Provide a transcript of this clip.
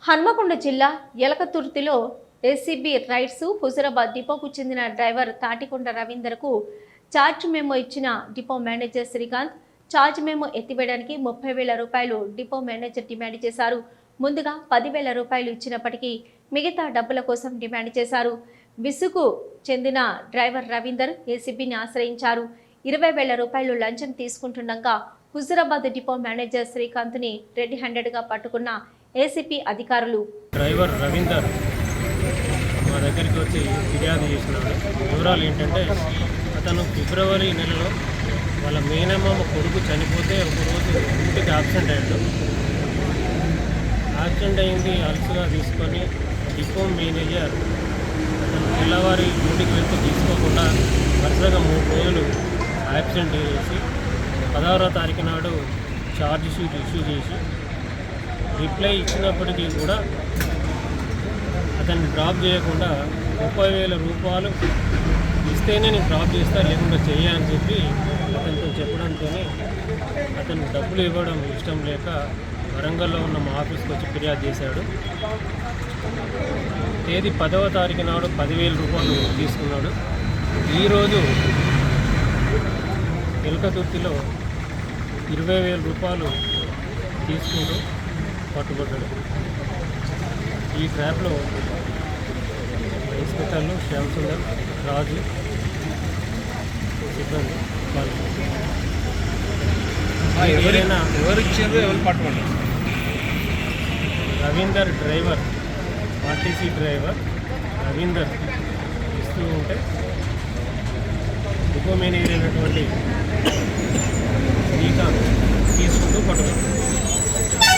హన్మకొండ జిల్లా యలకతుర్తిలో ACB raids Huzurabad డిపోకు చెందిన డ్రైవర్ తాటికొండ రవీందర్కు ఛార్జ్ మెమో ఇచ్చిన depot manager Srikanth charge memo ఎత్తివేయడానికి 30,000 రూపాయలు డిపో మేనేజర్ డిమాండ్ చేశారు. ముందుగా 10,000 రూపాయలు ఇచ్చినప్పటికీ మిగతా డబ్బుల కోసం డిమాండ్ చేశారు. విసుగు చెందిన డ్రైవర్ రవీందర్ ఏసీబీని ఆశ్రయించారు. 20,000 రూపాయలు లంచం తీసుకుంటుండగా హుజురాబాద్ డిపో మేనేజర్ శ్రీకాంత్ని రెడ్ హ్యాండెడ్గా పట్టుకున్న ఏసీపీ అధికారులు. డ్రైవర్ రవీందర్ మా దగ్గరికి వచ్చి ఫిర్యాదు చేసినాడు. వివరాలు ఏంటంటే, అతను ఫిబ్రవరి నెలలో వాళ్ళ మేనమామ కొడుకు చనిపోతే ఒకరోజు ఇంటికి యాబ్సెంట్ అయ్యాడు. యాబ్సెంట్ అయింది అలసుగా తీసుకొని డిపో మేనేజర్ అతను తెల్లవారి ఇంటికి వెళ్తూ తీసుకోకుండా వరుసగా 3 రోజులు యాబ్సెంట్ చేసి 16వ తారీఖు నాడు ఛార్జ్ షీట్ ఇష్యూ చేసి రిప్లై ఇచ్చినప్పటికీ కూడా అతన్ని డ్రాప్ చేయకుండా 30,000 రూపాయలు ఇస్తేనే నేను డ్రాప్ చేస్తా, లేకుండా అని చెప్పి అతనితో చెప్పడంతో అతను డబ్బులు ఇవ్వడం ఇష్టం లేక వరంగల్లో ఉన్న మా ఆఫీస్కి వచ్చి ఫిర్యాదు చేశాడు. తేదీ 10వ తారీఖు నాడు 10,000 రూపాయలు తీసుకున్నాడు. ఈరోజు యలకతుర్తిలో 20,000 రూపాయలు తీసుకుంటూ పట్టుబడ్డాడు. ఈ ట్రాప్లో ఇన్స్పెక్టర్లు శ్యామ్ సుందర్, రాజు, సిబ్బంది Ravinder driver, RTC driver Ravinder ఇస్తూ ఉంటే డిపో మేనేజర్ అయినటువంటి శ్రీకాంత్ తీసుకుంటూ పట్టుబడ్డాడు.